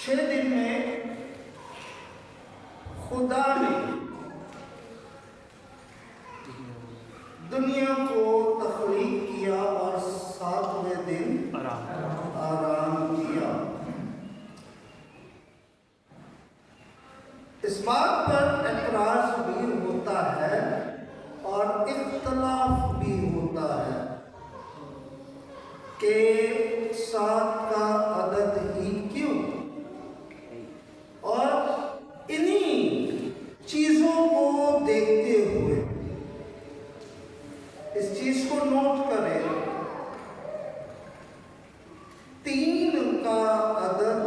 6 दिन में खुदा ने दुनिया को तख्लीक किया और 7वें दिन आराम किया। इस बात पर एतराज भी होता है और इख्तलाफ भी होता है कि 7 का अदद ही क्यों, और इन्हीं चीजों को देखते हुए इस चीज को नोट करें, 3 का अदद,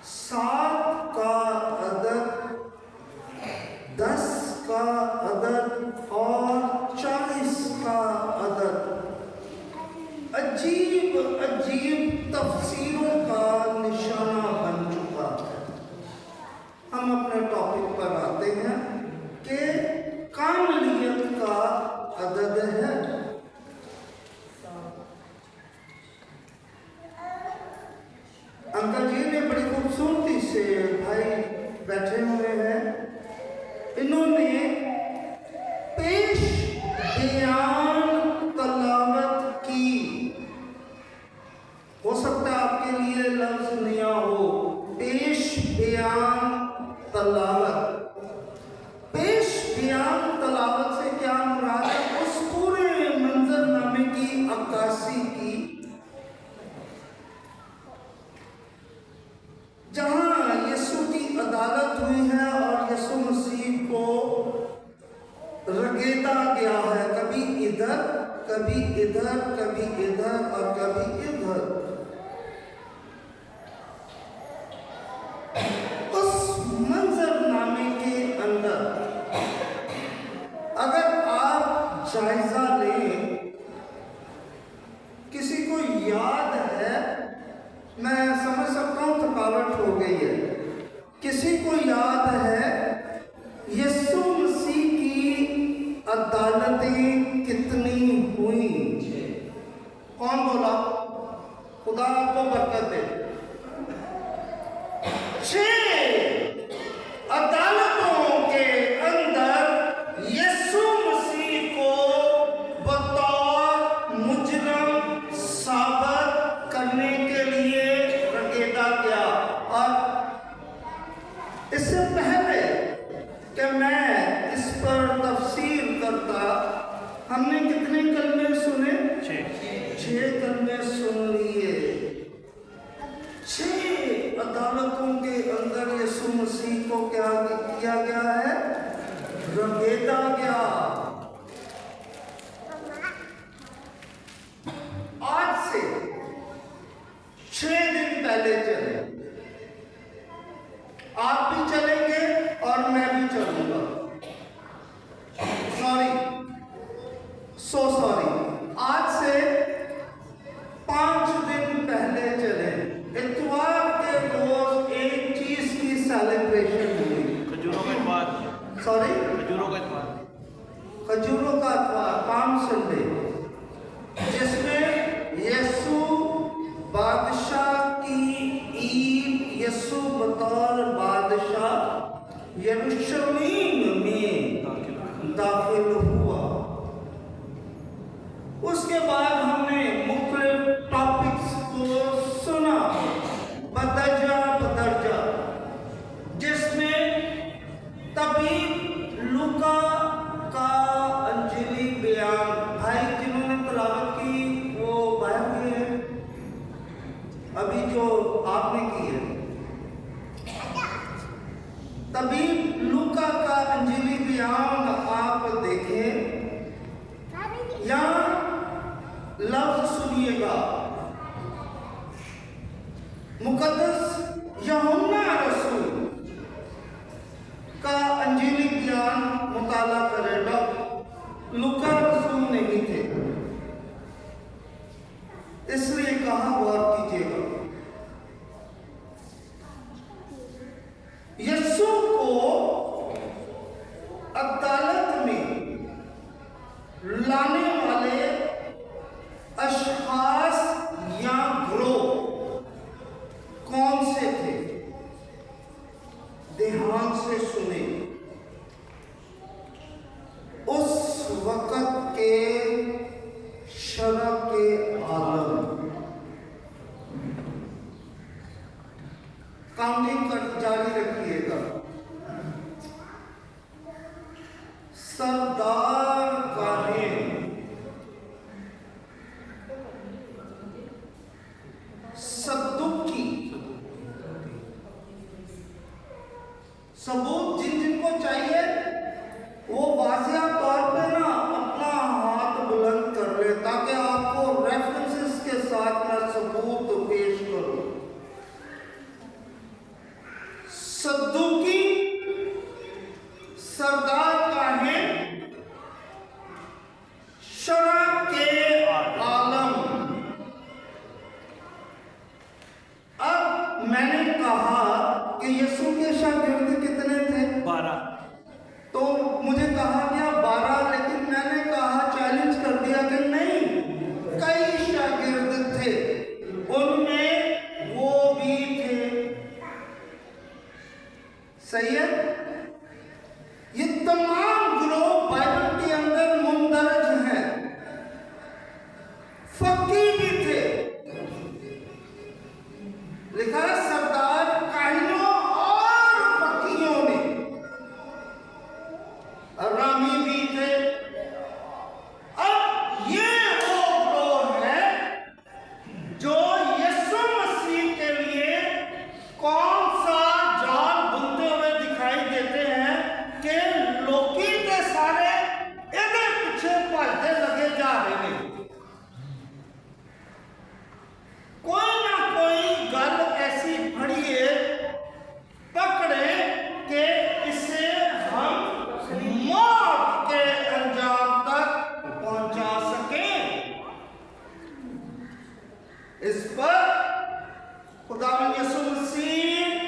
7 का अदद, 10 का अदद और 40 का अदद अजीब अजीब तफसीरों का निशाना बन चुका है। हम अपने टॉपिक पर आते हैं कि कामलियत का अदद है। अंकल जी ने बड़ी खूबसूरती से, भाई बैठे हुए हैं, इन्होंने पेश बयान तलावत की। हो सकता है आपके लिए लफ्ज नया हो, पेश बयान तलावत। पेश बयान तलावत से क्या मुराद है? उस पूरे मंजरनामे की अक्कासी की जहां यीशु की अदालत हुई है और यीशु मसीह को रगेदा गया है, कभी इधर कभी इधर, कभी इधर और कभी इधर। उस मंजरनामे के अंदर अगर आप जायजा लें, किसी को याद है, मैं समझ सकता हूं थकावट हो गई है, किसी को याद है यीशु मसीह की अदालतें कितनी हुई? कौन बोला? खुदा आपको बरकत दे। 6 अदालतों के अंदर यीशु मसीह को बतौर मुजरम साबित करने के लिए रगेदा गया। और इससे पहले कि मैं इस पर तफसीर करता, हमने कितने कलमे सुने? 6 कलमे सुन लिए। 6 अदालतों के अंदर यीशु मसीह को क्या किया गया है? रगेदा गया। आज से 6 दिन पहले चले, आप भी चलेंगे और मैं भी चलूंगा। सॉरी, आज से 5 दिन पहले चले। इतवार के रोज एक चीज की सेलिब्रेशन हुई। खजूरों का इतवार। खजूरों का इतवार, पाम संडे, जिसमें यीशु बादशाह की ईद, यीशु बतौर बादशाह यरूशलेम में दाखिल हुआ। उसके बाद हमने मुख्तलिफ टॉपिक्स को सुना बदरजा, जिसमें तभी लूका का अंजलि बयान, भाई जिन्होंने तलावत की वो बाहर हुए हैं, अभी जो आपने की है, तभी लूका का अंजलि बयान आप देखें। यहां लफ्ज सुनिएगा, मुकद्दस यूहन्ना रसूल का अंजीली ज्ञान मुताला करेगा। लूका रसूल नहीं थे, इसलिए कहा गौर कीजिएगा। यीशु को अदालत में लाने वाले अशखास या ग्रोह اس پر خداوند یسوع مسیح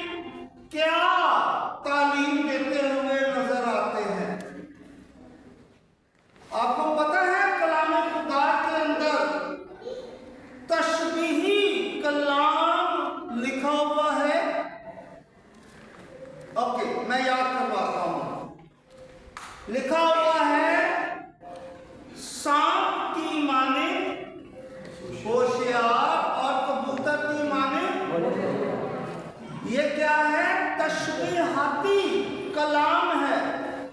کیا تعلیم دیتے ہوئے نظر آتے ہیں؟ آپ کو پتہ ہے کلام خدا کے اندر تشبیہی کلام لکھا ہوا ہے. اوکے، میں یاد کرواتا ہوں. لکھا ہوا ہے سانپ کی مانے ہوشیار اور کبوتر کی مانے. یہ کیا ہے؟ تشبیہاتی کلام ہے.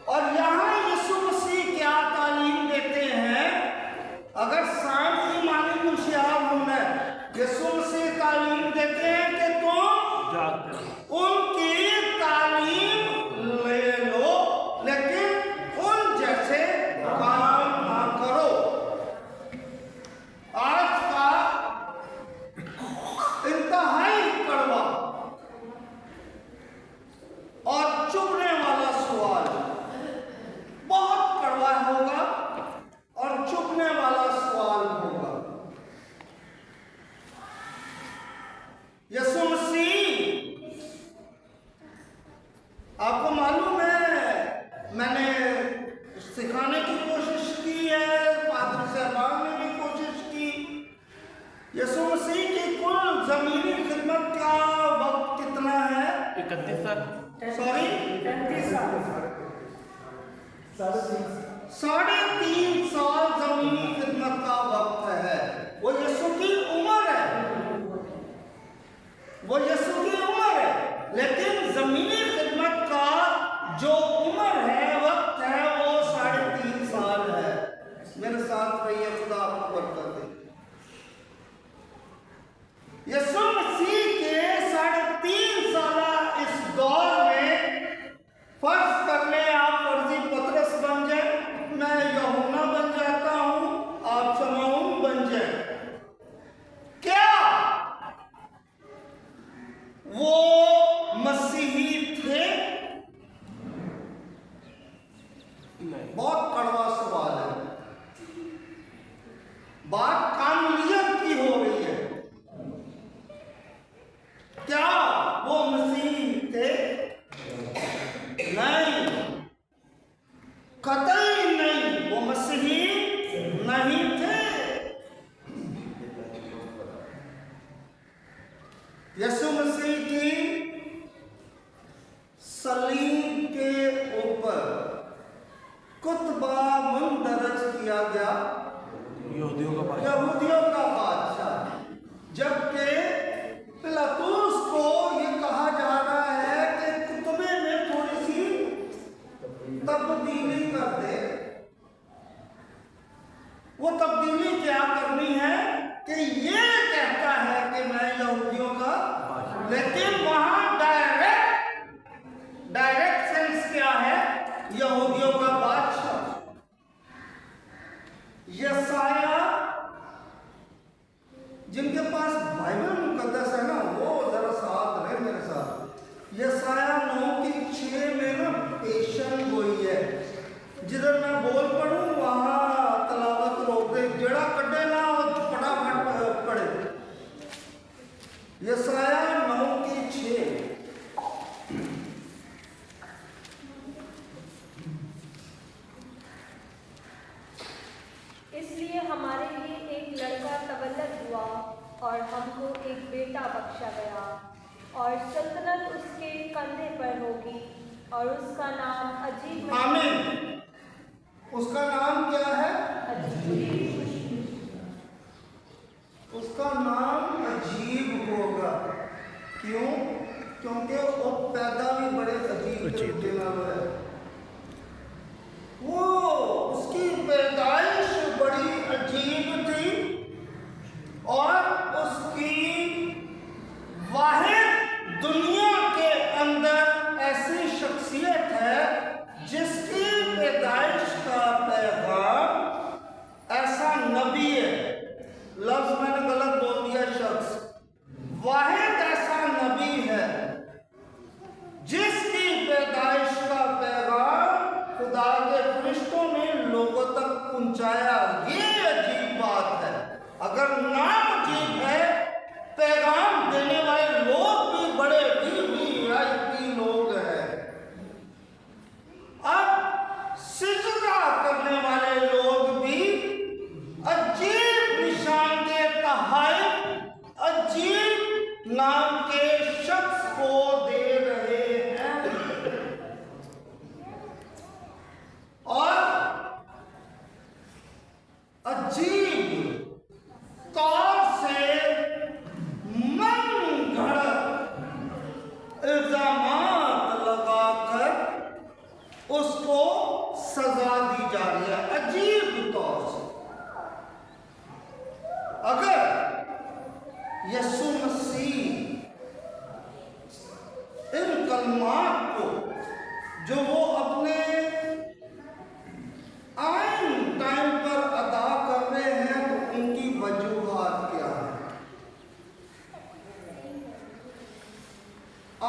اور یہاں یسوع مسیح کیا تعلیم دیتے ہیں؟ اگر سانپ کی مانے ہوشیار ہونا ہے، یسوع مسیح تعلیم دیتے ہیں کہ تم ان کی تعلیم لے لو لیکن ان جیسے کام نہ کرو. آج کا انتہائی کڑوا اور چبھنے والا سوال، بہت کڑوا ہوگا اور چبھنے والا سوال ہوگا. یسوع مسیح، آپ کو معلوم ہے میں نے سکھانے کی کوشش کی ہے، پادری صاحبان نے بھی کوشش کی. یسوع مسیح کی کل زمینی خدمت کا وقت کتنا ہے؟ 31 سال. سوری، 3.5 سال زمینی خدمت کا وقت ہے. وہ یسوع کی عمر ہے، وہ یسوع کی عمر ہے، لیکن زمینی خدمت کا جو عمر ہے، وقت ہے، وہ 3.5 سال ہے. میرے ساتھ رہیے، خدا آپ کو برکت دے. یسوع مسیح کے 3.5 سالہ اس دور میں فرض کر لیں آپ فرضی پطرس بن جائیں، میں یوحنا بن جاتا ہوں، آپ شمعون بن جائیں. کیا وہ مسیحی تھے؟ بہت کڑوا سوال ہے. بات کاملیت کی ہو رہی ہے. کیا وہ مسیحی تھے؟ نہیں، قطعی نہیں، وہ مسیحی نہیں تھے. یسوع مسیح کی صلیب کے اوپر کتبہ مندرج کیا گیا یہودیوں کا بادشاہ، جبکہ پلاطس کو یہ کہا جا رہا ہے کہ کتبے میں تھوڑی سی تبدیلی کر دے. وہ تبدیلی کیا کرنی ہے کہ یہ کہتا ہے کہ میں یہودیوں کا، لیکن وہاں ڈائریکٹ سینس کیا ہے؟ یہودیوں کا بادشاہ. یسایہ، جن کے پاس بائبل مقدس ہے نا، وہ ذرا ساتھ رہے میرے ساتھ. یسایہ 9:6 میں نا پیشن گوئی ہے. جدھر میں بول پڑھوں وہاں تلاوت روک دے، جڑا کٹے نہ فٹافٹ پڑھے. یسایہ 9:6. اس لیے ہمارے لیے ایک لڑکا تولد ہوا اور ہم کو ایک بیٹا بخشا گیا، اور سلطنت اس کے کندھے پر ہوگی، اور اس کا نام عجیب. آمین. اس کا نام کیا ہے؟ اس کا نام عجیب ہوگا. کیوں؟ کیونکہ وہ پیدا بھی بڑے عجیب طریقے نال ہے. وہ اس کی پیدائش بڑی عجیب تھی، اور اس کی واحد دنیا کے اندر ایسی شخصیت ہے جس کی پیدائش کا پیغام ایسا نبی ہے. لفظ میں نے غلط بول دیا، شخص. واحد ایسا نبی ہے جس کی پیدائش کا پیغام यसु मसीह इन कलमात को जो वो अपने आइन टाइम पर अदा कर रहे हैं, तो उनकी वजूहात क्या है?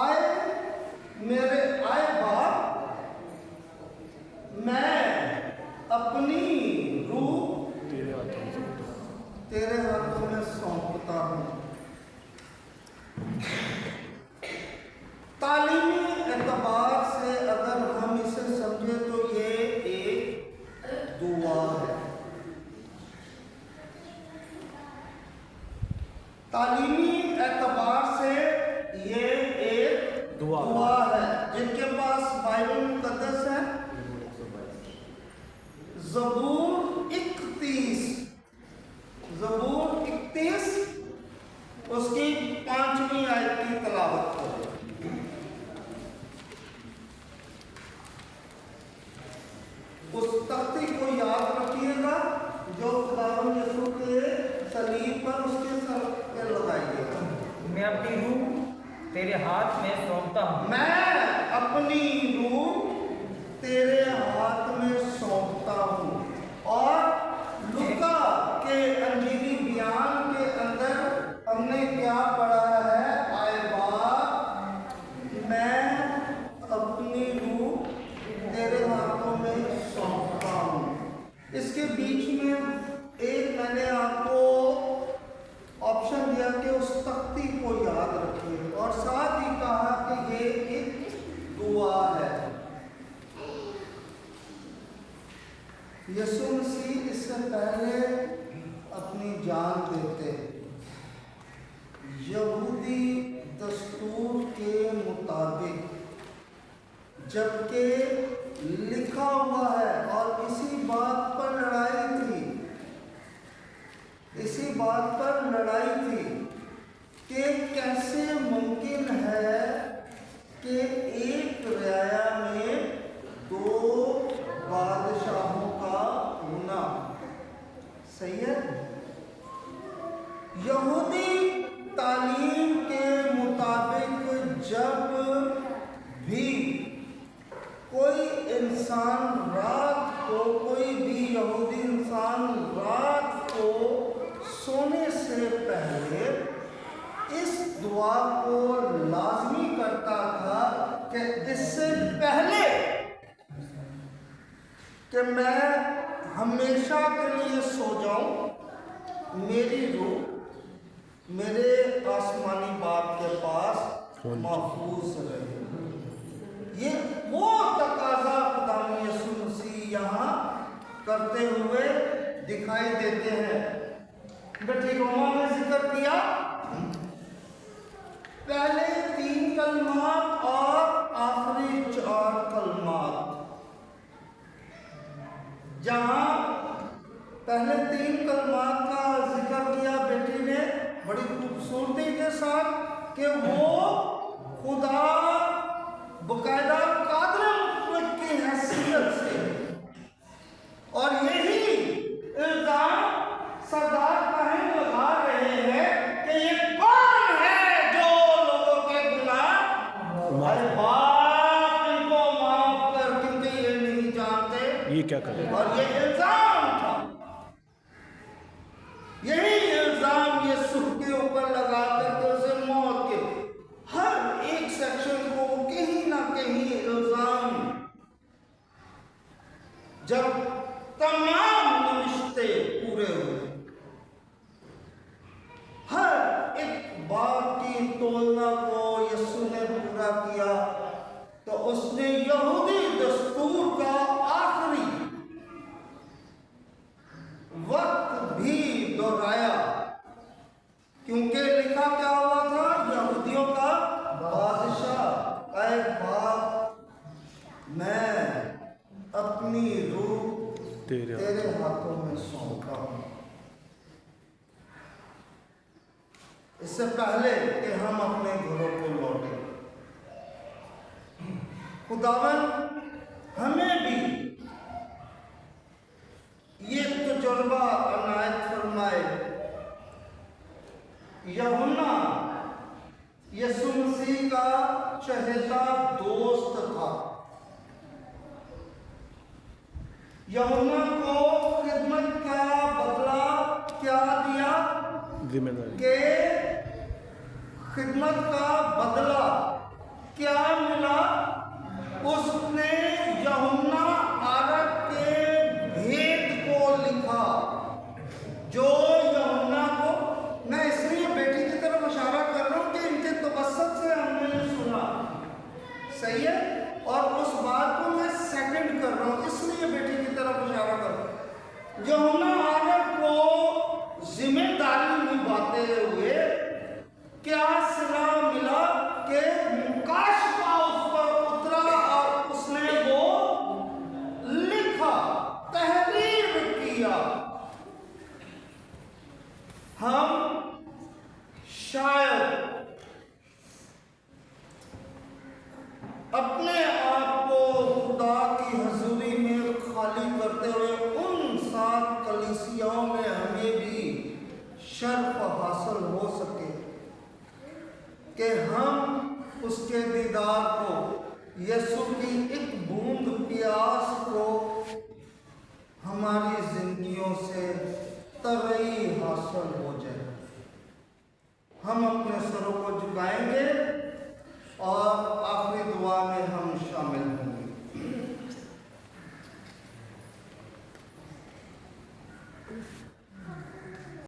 आए मेरे आए बाप, मैं अपनी रूह तेरे हाथों में सौंपता हूं। तालीमी एतबार से अगर हम इसे समझे तो ये एक दुआ है। तालीमी एतबार से ये एक दुआ है। जिनके पास बाइबल मुकद्दस है, ज़बूर 31 उसकी 5वीं आयत की तलावत करो। उस तख्ती को याद रखिएगा जो खुदावंद यीशु के सलीब पर उसके सर पे लगाई गई। मैं अपनी रूह तेरे हाथ में सौंपता हूँ। मैं अपनी रूह तेरे हाथ में सौंपता हूँ। और लूका के अंजीली बयान के अंदर हमने क्या पढ़ा है? आए बाप, मैं अपनी रूह तेरे हाथों में सौंपता हूँ। इसके बीच में एक मैंने आपको ऑप्शन दिया कि उस तख्ती को याद रखिए, और साथ ही कहा कि ये एक दुआ है। यीशु मसीह इससे पहले अपनी जान देते यहूदी दस्तूर के मुताबिक, जबकि लिखा हुआ है, और इसी बात पर लड़ाई थी कि कैसे मुमकिन है कि एक रियाया में 2 बादशाहों का होना। सही है? यहूदी तालीम के मुताबिक जब भी कोई इंसान रात को, कोई भी यहूदी इंसान रात को सोने से पहले इस दुआ को लाजमी करता था कि इससे पहले कि मैं हमेशा के लिए सो जाऊं, मेरी रूह मेरे आसमानी बाप के पास महफूज रहे। ये वो तकाजा खुदावंद यीशु मसीह यहाँ करते हुए दिखाई देते हैं। बेटी रोमा ने जिक्र किया, पहले 3 कलमात और आखिरी 4 कलमात। जहां पहले 3 कलमात का जिक्र किया बेटी ने बड़ी खूबसूरती के साथ कि वो खुदा बकायदा कादर मुतलक की हैसियत से, और यही इल्जाम सरदार काहिन लगा रहे हैं कि ये कौन है जो लोगों के गुनाह अरे बाप इनको माफ कर, क्योंकि ये नहीं जानते ये क्या कर रहे हैं। और ये इल्जाम था, यही इल्जाम यीशु के ऊपर लगा करके उसे मौत के हर एक सेक्शन को कहीं ना कहीं इल्जाम, जब तमाम रिश्ते पूरे हुए, हर एक बात की तोलना को यीशु ने पूरा किया, तो उसने यहूदी दस्तूर का आखिरी वक्त भी दोहराया, क्योंकि लिखा क्या हुआ था? यहूदियों का बादशाह, ऐ बाप, मैं अपनी रूह तेरे हाथों में सौंपता हूं। इससे पहले कि हम अपने घरों को लौटें, खुदावंद हमें भी ये तजुर्बा अनायत फरमाए यूहन्ना यीशु मसीह का चहेता दोस्त था। यूहन्ना को खिदमत का बदला क्या दिया? जिम्मेदारी कि खिदमत का बदला क्या मिला? उसने यूहन्ना आरक के भेद को लिखा, जो यूहन्ना को, मैं इसलिए बेटी की तरफ इशारा कर रहा हूं कि इनके तबस्सुत से हमने सुना, सही है, और उस बात को मैं सेकंड कर रहा हूं, इसलिए बेटी की तरफ इशारा कर रहा हूं। यूहन्ना आरक को जिम्मेदारी निभाते हुए क्या सिला मिला कि काशफा उस पर उतरा और उसने वो लिखा, तहरीर किया। हम शायद अपने आप को खुदा की हजूरी में खाली करते हुए उन 7 कलीसियाओं में हमें भी शर्फ हासिल हो सके कि हम उसके दीदार को, यीशु की एक बूंद प्यास को हमारी जिंदगियों से तरई हासिल